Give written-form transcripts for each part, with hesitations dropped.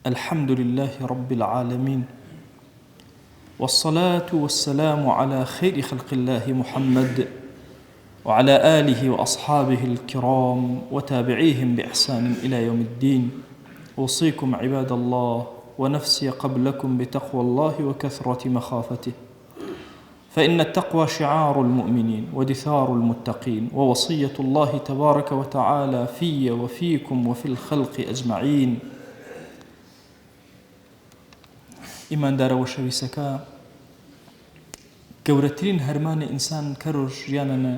الحمد لله رب العالمين، والصلاة والسلام على خير خلق الله محمد وعلى آله وأصحابه الكرام وتابعيهم بإحسان إلى يوم الدين. أوصيكم عباد الله ونفسي قبلكم بتقوى الله وكثرة مخافته، فإن التقوى شعار المؤمنين ودثار المتقين، ووصية الله تبارك وتعالى في وفيكم وفي الخلق أجمعين. إيمان دار وشويسكا گەورەترین هەرمانی ئینسان کەڕۆژ ژیانەنە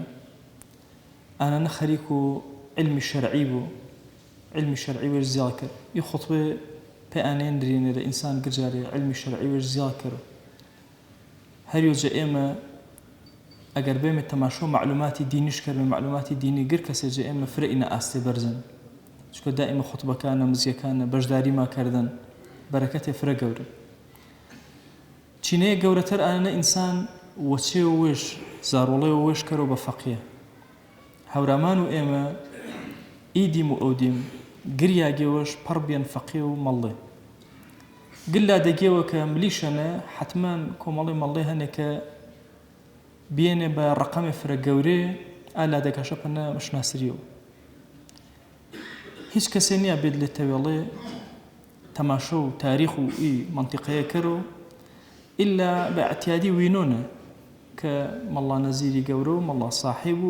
ئانانە خەریکو علمی شەرعی بوو، علمی شەرعی وێژ زیاد کرد. ی خۆتوێ پێیانێن درێنێرە ئینسان گرجارێ علمی شەرعی وێژ زیاد کرد. هەریۆجە ئێمە ئەگەر بێمە تەماشۆ معلوماتی دینیش کردن، معلوماتی دینی گر کەسێجە ئێمە فرەئینە ئاستێ بەرزن، چکە دائیمە خۆتبەکانە مزیەکانە بەشداری ماکردن بەرەکەتێ فرە گەورە. چینەیە گەورەتر ئانە ئینسان وەچێ و وێش زارۆڵێ و وێش کەرەوە بە فەقیە. هەورامان و ئێمە ئیدیم و ئەودیم گریاگێوەش پڕ بێن فەقیە و مەڵێ. گلا دەگێوە کە ملیشەنە حتمان کۆمەڵی مەڵێ هەنێ کە بێنێ بە ڕقەمێ فرە گەورێ ئالا دەگەشە پەنە مشناسریەوە. هیچ کەسێ نییە بێت لێ تەوێڵێ تەماشە و تاریخ و ئی منطقەیە کەرەوە إلا باعتيادي وينونا كمالله نزيري قورو مالله صاحب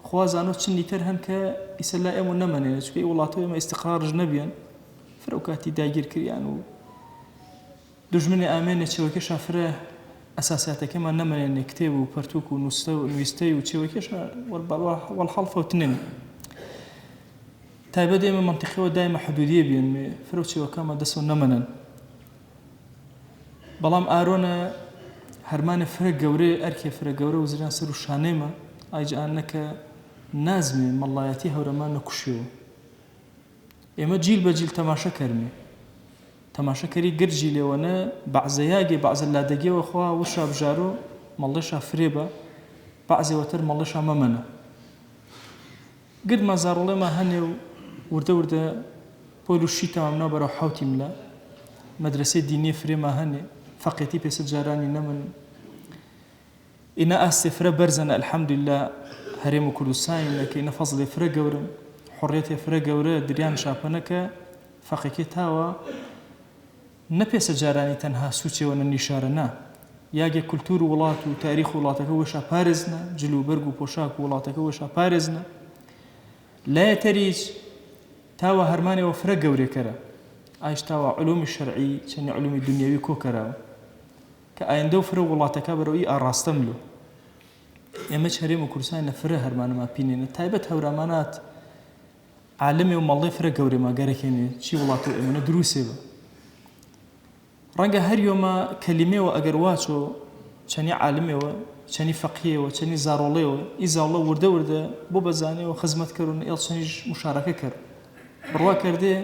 خوازانو تشني ترهن كإسلا إمو نمنين شكي ولاتو إما استقرار جنبيا فروكاتي داير كريانو دجمني آمين تشوكي شافره أساساته كما نمنين كتاب وبرتوك ونويستي وتشوكي والحلفة وتنين تايبا دايما منطقية ودايما حدودية بين فروتشي وكاما دسو نمنين بەڵام ئارۆنە هەرمانە فرە گەورێ ئەرکێ فرە گەورە و زریان سەر و شانێمە ئایجانە کە نازمێ مەڵایەتی هەورەمان نەکوشیەوە. ئێمە جیل بە جیل تەماشە کەرمێ تەماشەکەری گرجی لێوەنە بەعزەیاگێ بەعزە لادەگێوە خوا وشا بژارۆ مەڵێشا فرێبە بەعزێوەتر مەڵێشا مەمەنە. گرد مازارۆڵێمە هەنێ و وردە وردە پۆل و شی تەمامنا بەرەو حوتی ملە مدرسة دينية فريما هني فقيتي بس جاراني نمن إن أستفرا برزنا الحمد لله هرم كردستان لكن فضل فرا جورم حرية فرا جورة دريان شابنك فقيتي تاوا نبيس جاراني تنها سوتشي وننشارنا ياجي كولتور ولات وتاريخ ولاتك وشا بارزنا جلو برجو بوشاك ولاتك وشا بارزنا لا تريج تاوا هرماني وفرا جوري كرا عايش تاوا علوم الشرعي شنو علوم الدنيوي كوكرا كأيندو فرو والله تكبروا إيه أراستملو يا هرم وكرسان فرة هرمان ما بينين تايبت هورامانات عالمي ومالله فرة جوري ما جاركيني شي والله تو من دروسه رنجا هر يوم كلمة وأجرواتو شني عالمي وشني فقيه وشني زارولي إذا الله ورده بو بزاني وخدمت كرون إل شني مشاركة كر بروا كرده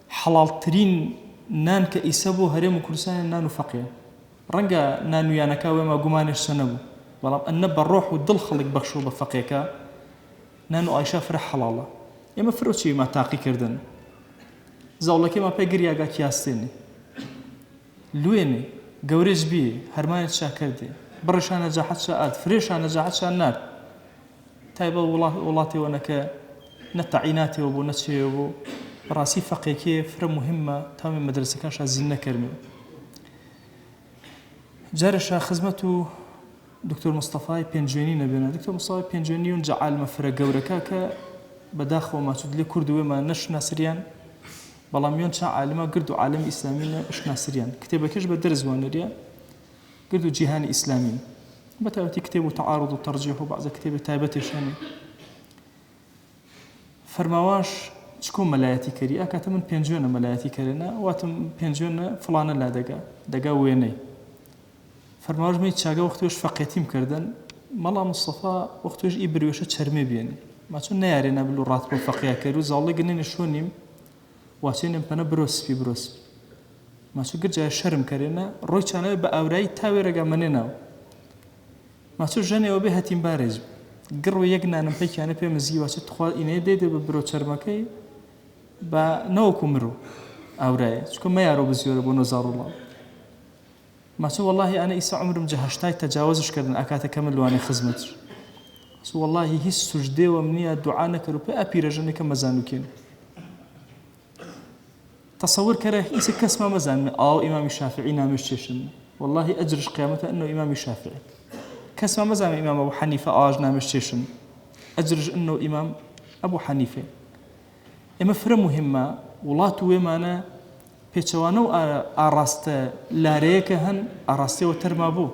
حلال ترين نان كإسابو هرم كردستان نانو فقيه رنجا نانو يانكا وما قمانش سنبو والله النبى الروح والدل خلق بخشو بفقيكا نانو عايشة فرح حلاله يما فروتشي ما تاقي كردن زاولكي ما بيجري ياقا كياستيني لويني قوريج بي هرمانة شاكردي برشان نجاحت شاءات فريشان نجاحت شانات تايبا والله ونكا نتعيناتي وبو نتشي وبو راسي فقيه فرة مهمة تام مدرسة كان شازين كرمي جارشا خدمته دكتور مصطفى بينجوني نبينا دكتور مصطفى بينجوني جعل مفرة جوركا ك بداخل وما تدلي كردوي ما نش ناسريان بلاميون شا عالمة قردو عالم إسلامي نش ناسريان كتابة كيش بدرس وانريا قردو جهاني إسلامي بتاعتي كتابه تعارض وترجيح وبعض كتابة تايبتي شاني فرماواش شكون ملاياتي كري أكاتمن بينجونا ملاياتي كرينا واتم بينجونا فلانا لا دقا ويني فرماج ميت شاقا وقتوش فقيتيم كردن مالا مصطفى وقتوش إبريوشة تشرمي بيني ما تون نيارينا بلو راتبو فقيا كريو زالله قنين شونيم واتينم بنا بروس ما تون قرجا شرم كرينا روي چانه بأوراي تاوي رقا منيناو ما تون جاني وبيها تيم بارز قروا يقنا نمحيك يعني بي مزيوة تخوال إنه ديده ببرو تشرمكي با نوكو مرو ئاورایە چکە مەیارۆ بزیۆرە بۆ 9,000 وڵات ماچە والله ئەنە ئیسا عمرم جە 80 تەجاوزشکردن ئاکاتەکە من لەوانەی خزمەتش والله هیچ سوژدێوەم نییە دوعا نەکەر و پێ ئەپیرەژەنێکە مەزانوکێن تصور كره إيش كسمة مزان إمام الشافعي نامش تشن والله أجرش قيامته إنه إمام الشافعي كسمة مزان إمام أبو حنيفة نامش تشن أجرش إنه إمام أبو حنيفة إما فرق مهمة ولاته ومانا بيتشوانو أراسته لاريكهن أراسته وترمابو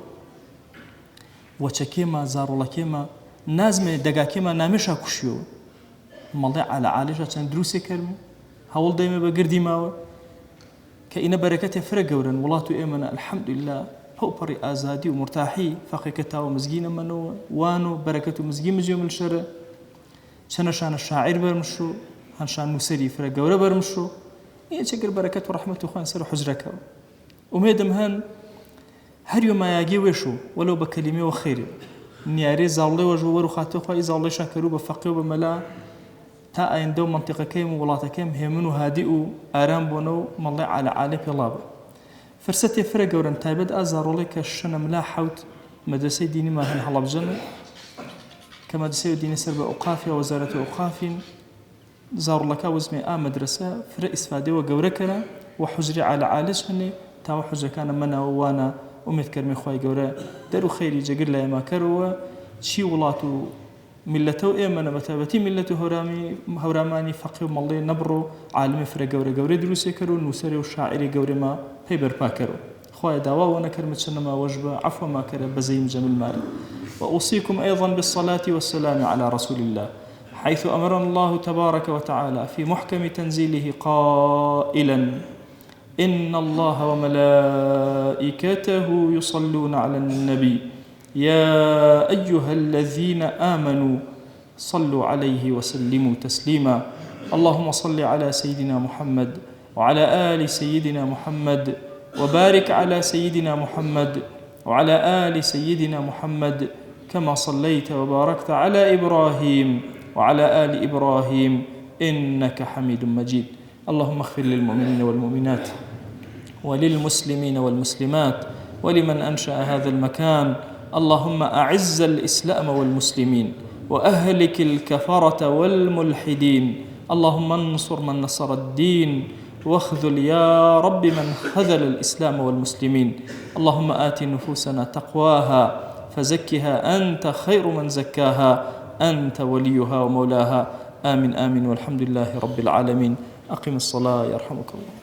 وشكيما زارو لكيما نازم دقاكيما نامشها كشيو مالي على عالجة دروسي كرمي هول دايما بقردي ماوە کە ئینە بەرەکەتێ فرە گەورن وڵات و ئێمەنە الحەمدولله هەوپەڕی ئازادی و مرتاحی فەقێکە تاوە مزگینە منەوە وان و بەرەکەت و مزگی مجێ من شەرە چەنەشانە شاعیر بەرمش و هەنشان نووسەری فرە گەورە بەرمش و ئێ چەگر بەرەکەت و ڕەحمەت و خوان سەر حوجرەکەەوە ئومێدم هەن هەر یۆمایاگێ وێش و وەلەو بە کەلیمەوە خێرێ نیارێ زاڵڵێوەژ وەرو خاتەخوای زاڵڵێ شاکەرو بە فەقێ و بە مەلا تا ئایندە و منطقەکەیم و وڵاتەکەم هێمن و هادی و ئارام بۆنە و مەڵێ عالە پێڵابە فرسەتێ فرە گەورن تایبەت ئازاڕۆڵێ کە شەنە ملا حەوت مەدرسەی دینی ماهن هەڵەبجەنە کە مەدرسەی دینی سەر بە ئوقافی وەزارەتی ئوقافین زاڕۆڵەکە وزمێ مەدرسە فرە ئیسفادەوە گەورە کەرە و حوجری عالەش هەنێ تاوە حوجەکانە منەوە وانە ئومێدکەرمی خوای گەورە دەر و خەیری جەگر لە ئێماکەرەوە چی وڵات و ملته ئێمەنە بەتابەتی ملت و هەورامانی فەقێ و مەڵێ نەبڕۆ عالمی فرە گەورە گەورەی دروستێ کەرە و نووسەرێ و شاعری گەورەما پێی بەرپاکەرەوە خوای داواوە نەکەرمە چنەما وەش بە عەفوەما کەرە بەزەیم جەمیل مارە وأوصيكم أيضا بالصلاة والسلام على رسول الله حيث أمرنا الله تبارك وتعالى في محكم تنزيله قائلا إن الله وملائكته يصلون على النبي يا أيها الذين آمنوا صلوا عليه وسلموا تسليما اللهم صل على سيدنا محمد وعلى آل سيدنا محمد وبارك على سيدنا محمد وعلى آل سيدنا محمد كما صليت وباركت على إبراهيم وعلى آل إبراهيم إنك حميد مجيد اللهم اغفر للمؤمنين والمؤمنات وللمسلمين والمسلمات ولمن أنشأ هذا المكان اللهم أعز الإسلام والمسلمين وأهلك الكفرة والملحدين اللهم انصر من نصر الدين واخذل يا رب من خذل الإسلام والمسلمين اللهم آت نفوسنا تقواها فزكها أنت خير من زكاها أنت وليها ومولاها آمين آمين والحمد لله رب العالمين أقم الصلاة يرحمك الله